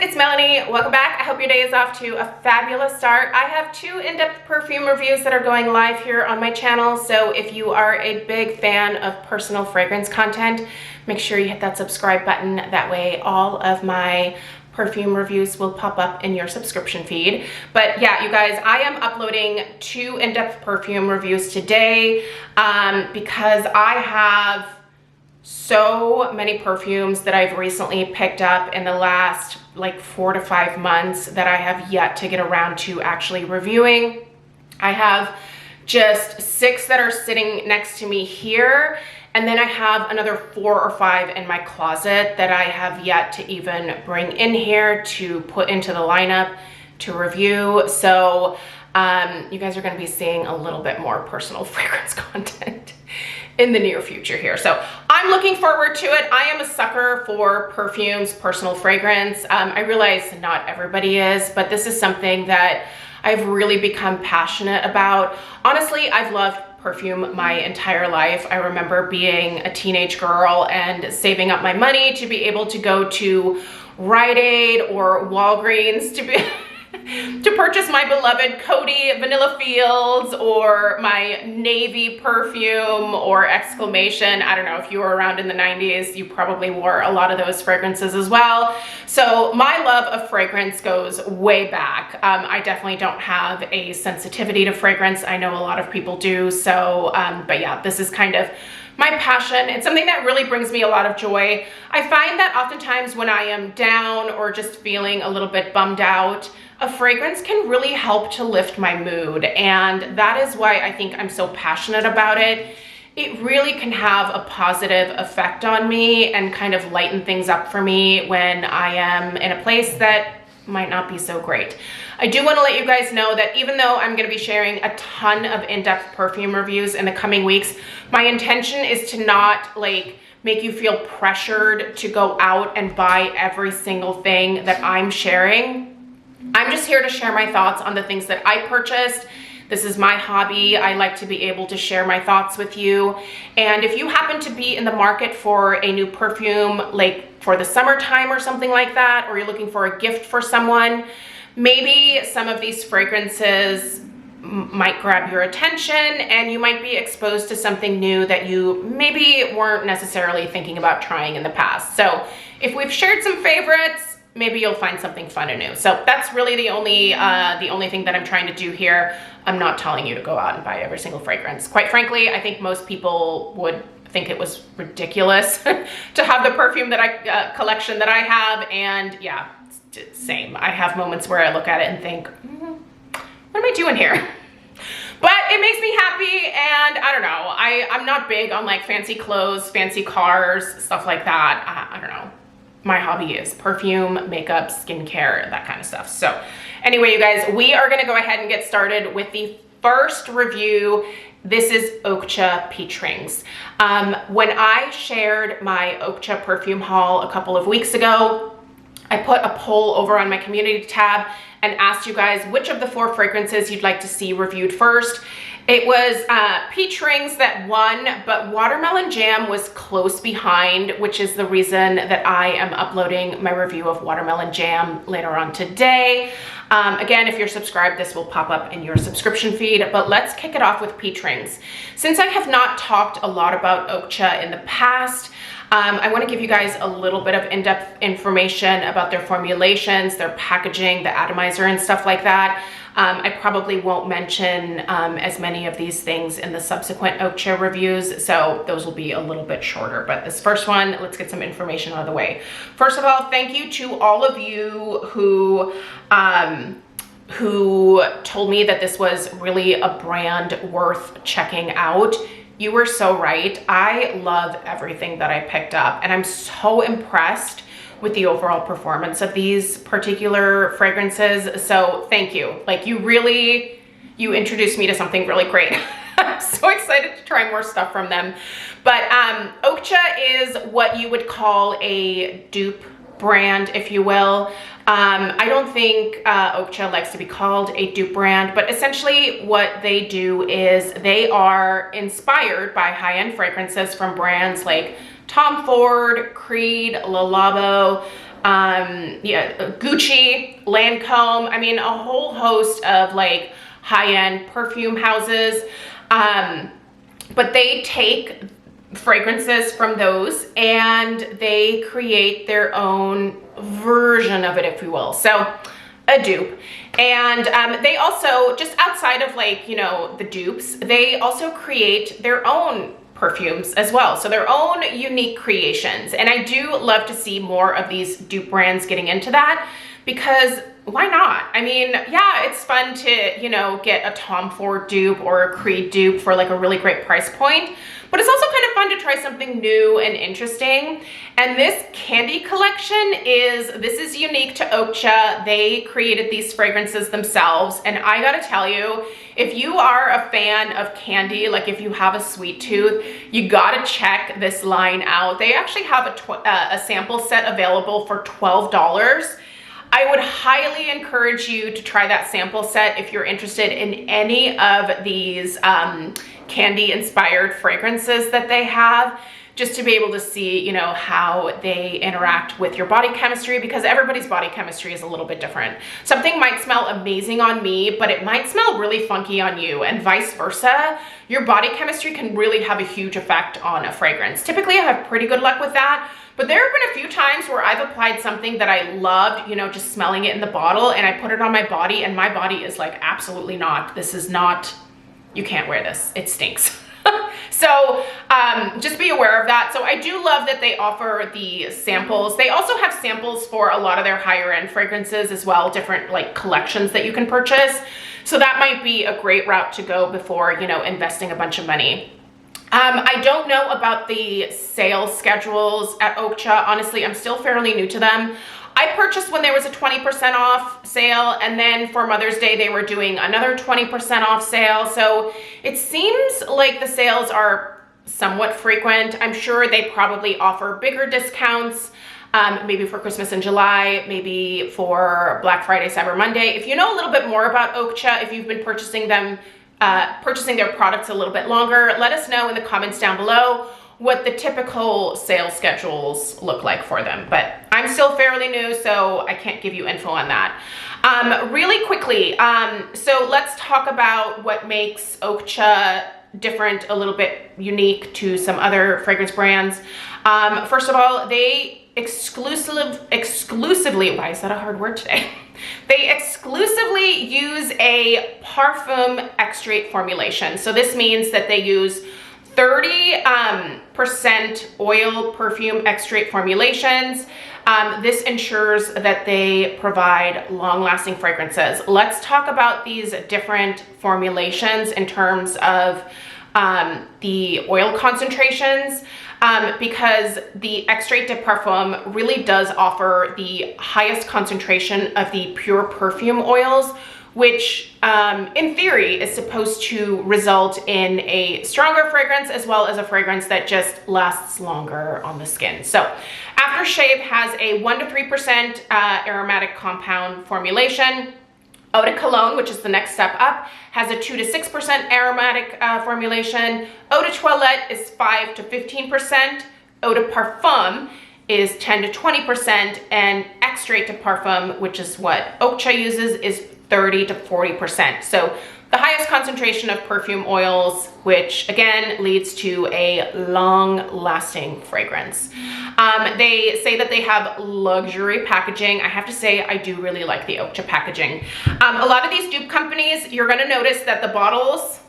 it's Melanie. Welcome back. I hope your day is off to a fabulous start. I have 2 in-depth perfume reviews that are going live here on my channel, so if you are a big fan of personal fragrance content, make sure you hit that subscribe button. That way all of my perfume reviews will pop up in your subscription feed. But yeah, you guys, I am uploading 2 in-depth perfume reviews today because I have so many perfumes that I've recently picked up in the last like 4 to 5 months that I have yet to get around to actually reviewing. I have just 6 that are sitting next to me here, and then I have another 4 or 5 in my closet that I have yet to even bring in here to put into the lineup to review. So you guys are going to be seeing a little bit more personal fragrance content in the near future here. So I'm looking forward to it. I am a sucker for perfumes, personal fragrance. I realize not everybody is, but this is something that I've really become passionate about. Honestly, I've loved perfume my entire life. I remember being a teenage girl and saving up my money to be able to go to Rite Aid or Walgreens to purchase my beloved Coty Vanilla Fields or my Navy perfume or Exclamation. I don't know, if you were around in the 90s, you probably wore a lot of those fragrances as well. So my love of fragrance goes way back. I definitely don't have a sensitivity to fragrance. I know a lot of people do. So, but yeah, this is kind of my passion. It's something that really brings me a lot of joy. I find that oftentimes when I am down or just feeling a little bit bummed out, a fragrance can really help to lift my mood, and that is why I think I'm so passionate about it. It really can have a positive effect on me and kind of lighten things up for me when I am in a place that might not be so great. I do want to let you guys know that even though I'm going to be sharing a ton of in-depth perfume reviews in the coming weeks, my intention is to not make you feel pressured to go out and buy every single thing that I'm sharing. I'm just here to share my thoughts on the things that I purchased. This is my hobby. I like to be able to share my thoughts with you. And if you happen to be in the market for a new perfume, like for the summertime or something like that, or you're looking for a gift for someone, maybe some of these fragrances might grab your attention and you might be exposed to something new that you maybe weren't necessarily thinking about trying in the past. So if we've shared some favorites, maybe you'll find something fun and new. So that's really the only thing that I'm trying to do here. I'm not telling you to go out and buy every single fragrance. Quite frankly, I think most people would think it was ridiculous to have the perfume that I collection that I have. And yeah, it's same. I have moments where I look at it and think, what am I doing here? But it makes me happy, and I don't know. I'm not big on like fancy clothes, fancy cars, stuff like that. I don't know. My hobby is perfume, makeup, skincare, that kind of stuff. So anyway, you guys, we are gonna go ahead and get started with the first review. This is Oakcha Peach Rings. When I shared my Oakcha perfume haul a couple of weeks ago, I put a poll over on my community tab and asked you guys which of the 4 fragrances you'd like to see reviewed first. It was Peach Rings that won, but Watermelon Jam was close behind, which is the reason that I am uploading my review of Watermelon Jam later on today. Again, if you're subscribed, this will pop up in your subscription feed, but let's kick it off with Peach Rings. Since I have not talked a lot about Oakcha in the past, I want to give you guys a little bit of in-depth information about their formulations, their packaging, the atomizer and stuff like that. I probably won't mention as many of these things in the subsequent Oakcha reviews, so those will be a little bit shorter. But this first one, let's get some information out of the way. First of all, thank you to all of you who told me that this was really a brand worth checking out. You were so right. I love everything that I picked up, and I'm so impressed with the overall performance of these particular fragrances. So thank you. Like you introduced me to something really great. I'm so excited to try more stuff from them. But Oakcha is what you would call a dupe brand, if you will. I don't think Oakcha likes to be called a dupe brand, but essentially what they do is they are inspired by high-end fragrances from brands like Tom Ford, Creed, Le Labo, yeah, Gucci, Lancome. I mean, a whole host of like high-end perfume houses. But they take fragrances from those and they create their own version of it, if you will. So a dupe. And they also, just outside of like, you know, the dupes, they also create their own perfumes as well. So their own unique creations. And I do love to see more of these dupe brands getting into that, because why not? I mean, yeah, it's fun to, you know, get a Tom Ford dupe or a Creed dupe for like a really great price point, but it's also kind of fun to try something new and interesting. And this candy collection this is unique to Oakcha. They created these fragrances themselves. And I gotta tell you, if you are a fan of candy, like if you have a sweet tooth, you gotta check this line out. They actually have a sample set available for $12. I would highly encourage you to try that sample set if you're interested in any of these candy inspired fragrances that they have, just to be able to see, you know, how they interact with your body chemistry, because everybody's body chemistry is a little bit different. Something might smell amazing on me, but it might smell really funky on you, and vice versa. Your body chemistry can really have a huge effect on a fragrance. Typically, I have pretty good luck with that. But there have been a few times where I've applied something that I loved, you know, just smelling it in the bottle, and I put it on my body and my body is like, absolutely not. This is not, you can't wear this. It stinks. So just be aware of that. So I do love that they offer the samples. They also have samples for a lot of their higher end fragrances as well, different like collections that you can purchase. So that might be a great route to go before, you know, investing a bunch of money. I don't know about the sales schedules at Oakcha. Honestly, I'm still fairly new to them. I purchased when there was a 20% off sale, and then for Mother's Day, they were doing another 20% off sale. So it seems like the sales are somewhat frequent. I'm sure they probably offer bigger discounts, maybe for Christmas in July, maybe for Black Friday, Cyber Monday. If you know a little bit more about Oakcha, if you've been purchasing their products a little bit longer, let us know in the comments down below what the typical sales schedules look like for them. But I'm still fairly new, so I can't give you info on that. Really quickly, so let's talk about what makes Oakcha different, a little bit unique to some other fragrance brands. First of all, they exclusively, why is that a hard word today? They exclusively use a parfum extrait formulation. So this means that they use 30% oil perfume extrait formulations. This ensures that they provide long-lasting fragrances. Let's talk about these different formulations in terms of the oil concentrations, because the extrait de parfum really does offer the highest concentration of the pure perfume oils, which in theory is supposed to result in a stronger fragrance as well as a fragrance that just lasts longer on the skin. So Aftershave has a 1 to 3% aromatic compound formulation. Eau de Cologne, which is the next step up, has a 2 to 6% aromatic formulation. Eau de Toilette is 5 to 15%. Eau de Parfum is 10 to 20%, and Extrait de Parfum, which is what Oakcha uses, is 30 to 40%. So the highest concentration of perfume oils, which again leads to a long-lasting fragrance. They say that they have luxury packaging. I have to say, I do really like the Oakcha packaging. A lot of these dupe companies, you're gonna notice that the bottles,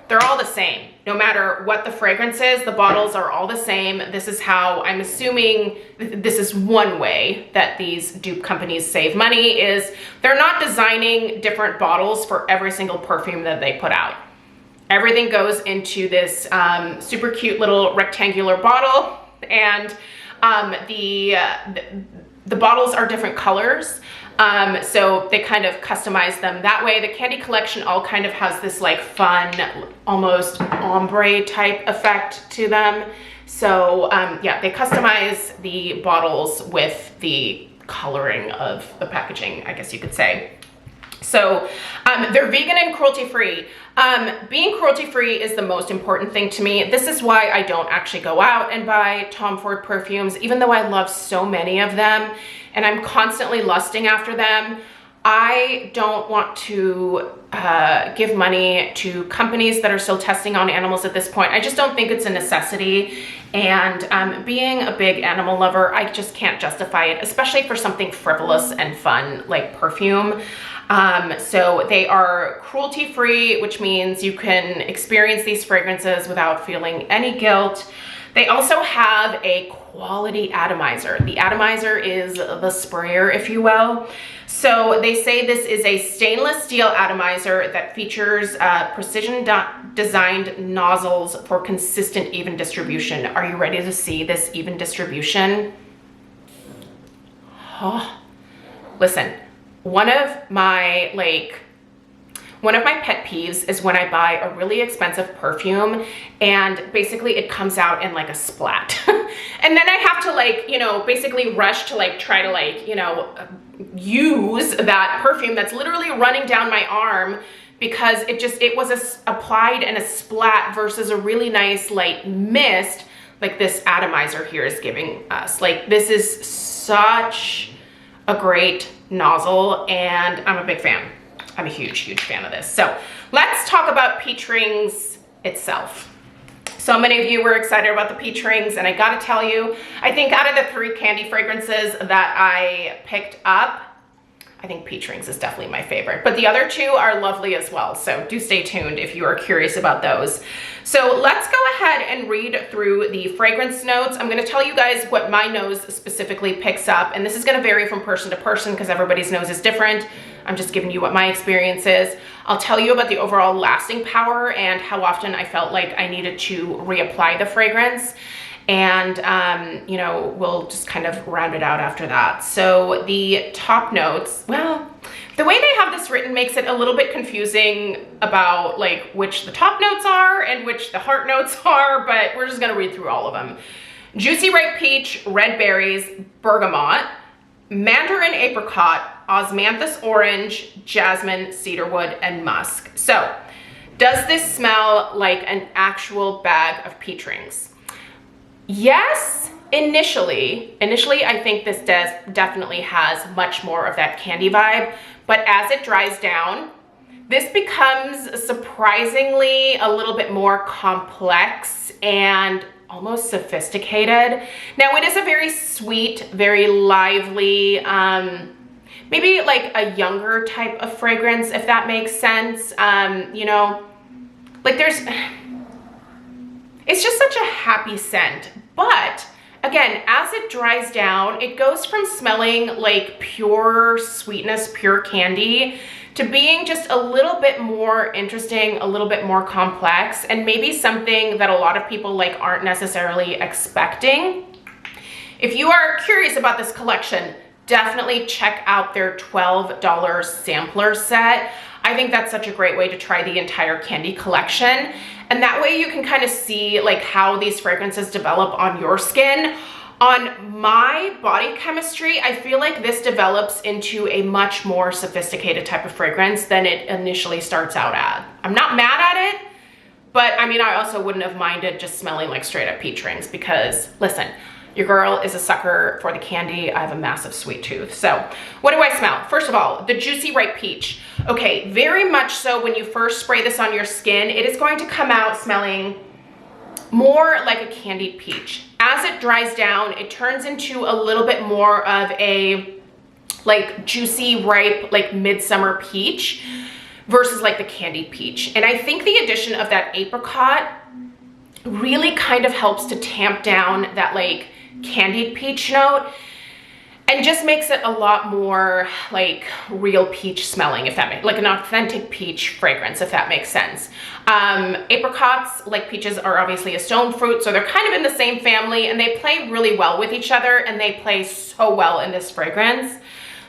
they're all the same. No matter what the fragrance is, the bottles are all the same. This is how, I'm assuming, this is one way that these dupe companies save money, is they're not designing different bottles for every single perfume that they put out. Everything goes into this super cute little rectangular bottle, and the bottles are different colors. So they kind of customize them that way. The candy collection all kind of has this like fun, almost ombre type effect to them. So yeah, they customize the bottles with the coloring of the packaging, I guess you could say. So they're vegan and cruelty-free. Being cruelty-free is the most important thing to me. This is why I don't actually go out and buy Tom Ford perfumes, even though I love so many of them. and I'm constantly lusting after them, I don't want to give money to companies that are still testing on animals at this point. I just don't think it's a necessity. And being a big animal lover, I just can't justify it, especially for something frivolous and fun like perfume. So they are cruelty-free, which means you can experience these fragrances without feeling any guilt. They also have a quality atomizer. The atomizer is the sprayer, if you will. So they say this is a stainless steel atomizer that features precision designed nozzles for consistent, even distribution. Are you ready to see this even distribution? Oh, listen, one of my pet peeves is when I buy a really expensive perfume and basically it comes out in like a splat. And then I have to basically rush to try to use that perfume that's literally running down my arm because it was applied in a splat versus a really nice light mist like this atomizer here is giving us. This is such a great nozzle and I'm a big fan. I'm a huge, huge fan of this. So let's talk about Peach Rings itself. So many of you were excited about the Peach Rings, and I gotta tell you, I think out of the 3 candy fragrances that I picked up, I think Peach Rings is definitely my favorite, but the other 2 are lovely as well. So do stay tuned if you are curious about those. So let's go ahead and read through the fragrance notes. I'm gonna tell you guys what my nose specifically picks up, and this is gonna vary from person to person because everybody's nose is different. I'm just giving you what my experience is. I'll tell you about the overall lasting power and how often I felt like I needed to reapply the fragrance. And, we'll just kind of round it out after that. So the top notes, well, the way they have this written makes it a little bit confusing about which the top notes are and which the heart notes are, but we're just gonna read through all of them. Juicy ripe peach, red berries, bergamot, mandarin apricot, osmanthus orange, jasmine, cedarwood, and musk. So does this smell like an actual bag of peach rings? Yes, initially I think this definitely has much more of that candy vibe, but as it dries down, this becomes surprisingly a little bit more complex and almost sophisticated. Now it is a very sweet, very lively, maybe a younger type of fragrance, if that makes sense. It's just such a happy scent. But again, as it dries down, it goes from smelling like pure sweetness, pure candy, to being just a little bit more interesting, a little bit more complex, and maybe something that a lot of people aren't necessarily expecting. If you are curious about this collection, definitely check out their $12 sampler set. I think that's such a great way to try the entire candy collection. And that way you can kind of see how these fragrances develop on your skin. On my body chemistry, I feel like this develops into a much more sophisticated type of fragrance than it initially starts out at. I'm not mad at it, but I also wouldn't have minded just smelling like straight up peach rings because, listen, your girl is a sucker for the candy. I have a massive sweet tooth. So what do I smell? First of all, the juicy ripe peach. Okay, very much so when you first spray this on your skin, it is going to come out smelling more like a candied peach. As it dries down, it turns into a little bit more of a juicy, ripe, midsummer peach versus the candied peach. And I think the addition of that apricot really kind of helps to tamp down that candied peach note and just makes it a lot more real peach smelling, if that makes an authentic peach fragrance, if that makes sense. Apricots, like peaches, are obviously a stone fruit, so they're kind of in the same family and they play really well with each other, and they play so well in this fragrance.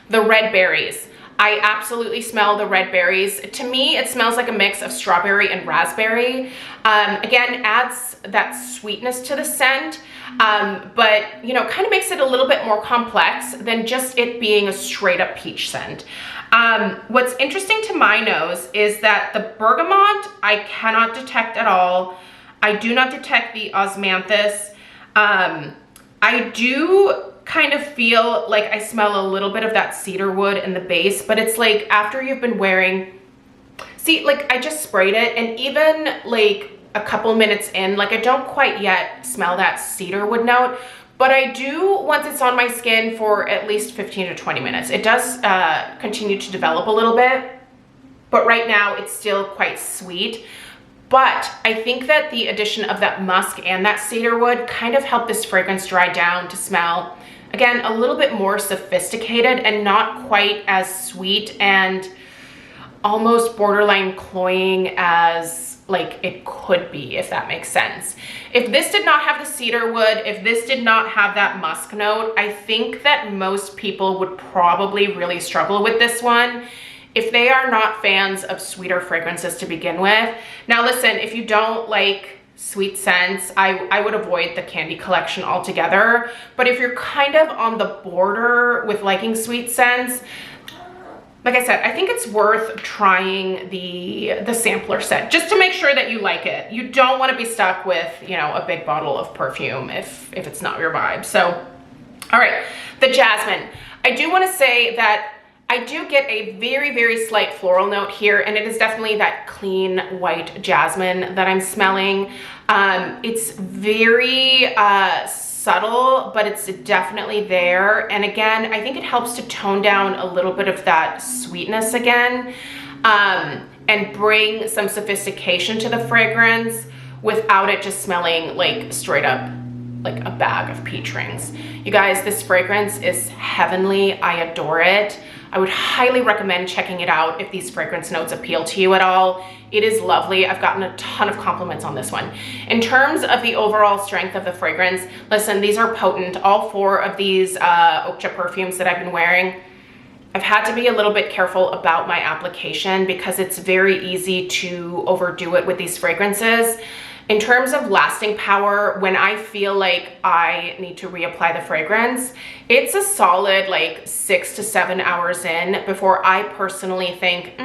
The red berries. I absolutely smell the red berries. To me, it smells like a mix of strawberry and raspberry. Again, adds that sweetness to the scent, but kind of makes it a little bit more complex than just it being a straight up peach scent. What's interesting to my nose is that the bergamot, I cannot detect at all. I do not detect the osmanthus. I do kind of feel like I smell a little bit of that cedar wood in the base, but it's like after you've been wearing, see, like I just sprayed it, and even like a couple minutes in, like I don't quite yet smell that cedar wood note, but I do once it's on my skin for at least 15 to 20 minutes. It does continue to develop a little bit, but right now it's still quite sweet. But I think that the addition of that musk and that cedar wood kind of helped this fragrance dry down to smell, again, a little bit more sophisticated and not quite as sweet and almost borderline cloying as like it could be, if that makes sense. If this did not have the cedar wood, if this did not have that musk note, I think that most people would probably really struggle with this one if they are not fans of sweeter fragrances to begin with. Now listen, if you don't like sweet scents, I would avoid the Candy collection altogether. But if you're kind of on the border with liking sweet scents, like I said, I think it's worth trying the sampler set just to make sure that you like it. You don't want to be stuck with, you know, a big bottle of perfume if it's not your vibe. So, all right, the jasmine. I do want to say that I do get a very, very slight floral note here, and it is definitely that clean white jasmine that I'm smelling. It's very subtle, but it's definitely there. And again, I think it helps to tone down a little bit of that sweetness again, and bring some sophistication to the fragrance without it just smelling like straight up like a bag of peach rings. You guys, this fragrance is heavenly. I adore it. I would highly recommend checking it out if these fragrance notes appeal to you at all. It is lovely. I've gotten a ton of compliments on this one. In terms of the overall strength of the fragrance, listen, these are potent. All 4 of these Oakcha perfumes that I've been wearing, I've had to be a little bit careful about my application because it's very easy to overdo it with these fragrances. In terms of lasting power, when I feel like I need to reapply the fragrance, it's a solid like 6 to 7 hours in before I personally think,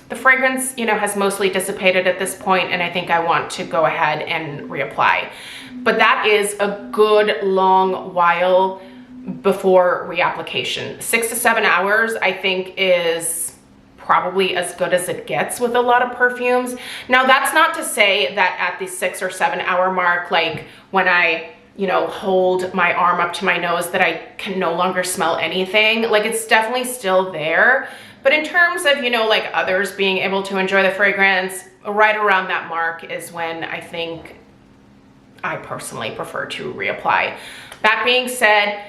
the fragrance, you know, has mostly dissipated at this point, and I think I want to go ahead and reapply. But that is a good long while before reapplication. 6 to 7 hours, I think, is probably as good as it gets with a lot of perfumes. Now, that's not to say that at the 6 or 7 hour mark, like when I, you know, hold my arm up to my nose, that I can no longer smell anything. Like, it's definitely still there. But in terms of, you know, like others being able to enjoy the fragrance, right around that mark is when I think I personally prefer to reapply. That being said,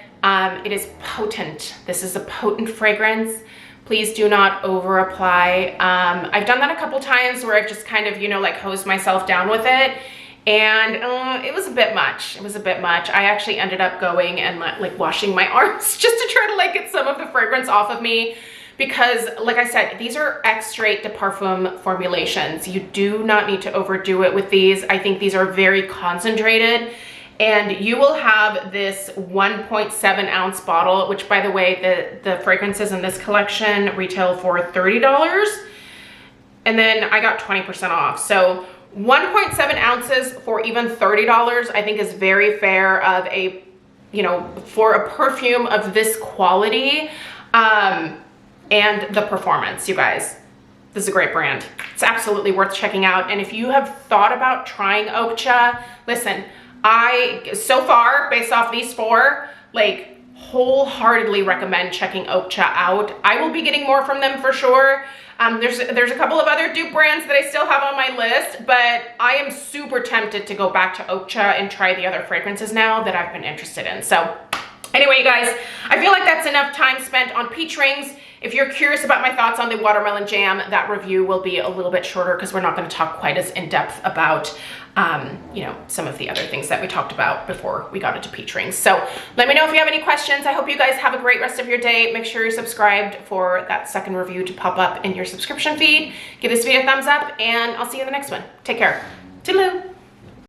it is potent. This is a potent fragrance. Please do not over apply. I've done that a couple times where I've just kind of, you know, like hosed myself down with it, and it was a bit much. It was a bit much. I actually ended up going and like washing my arms just to try to like get some of the fragrance off of me, because like I said, these are extrait de parfum formulations. You do not need to overdo it with these. I think these are very concentrated. And you will have this 1.7 ounce bottle, which, by the way, the fragrances in this collection retail for $30. And then I got 20% off. So 1.7 ounces for even $30, I think is very fair of a, you know, for a perfume of this quality, and the performance, you guys. This is a great brand. It's absolutely worth checking out. And if you have thought about trying Oakcha, listen, so far, based off these 4, like wholeheartedly recommend checking Oakcha out. I will be getting more from them for sure. There's a couple of other dupe brands that I still have on my list, but I am super tempted to go back to Oakcha and try the other fragrances now that I've been interested in. So anyway, you guys, I feel like that's enough time spent on peach rings. If you're curious about my thoughts on the watermelon jam, that review will be a little bit shorter because we're not going to talk quite as in depth about you know, some of the other things that we talked about before we got into peach rings. So let me know if you have any questions. I hope you guys have a great rest of your day. Make sure you're subscribed for that second review to pop up in your subscription feed. Give this video a thumbs up, and I'll see you in the next one. Take care. Toodaloo.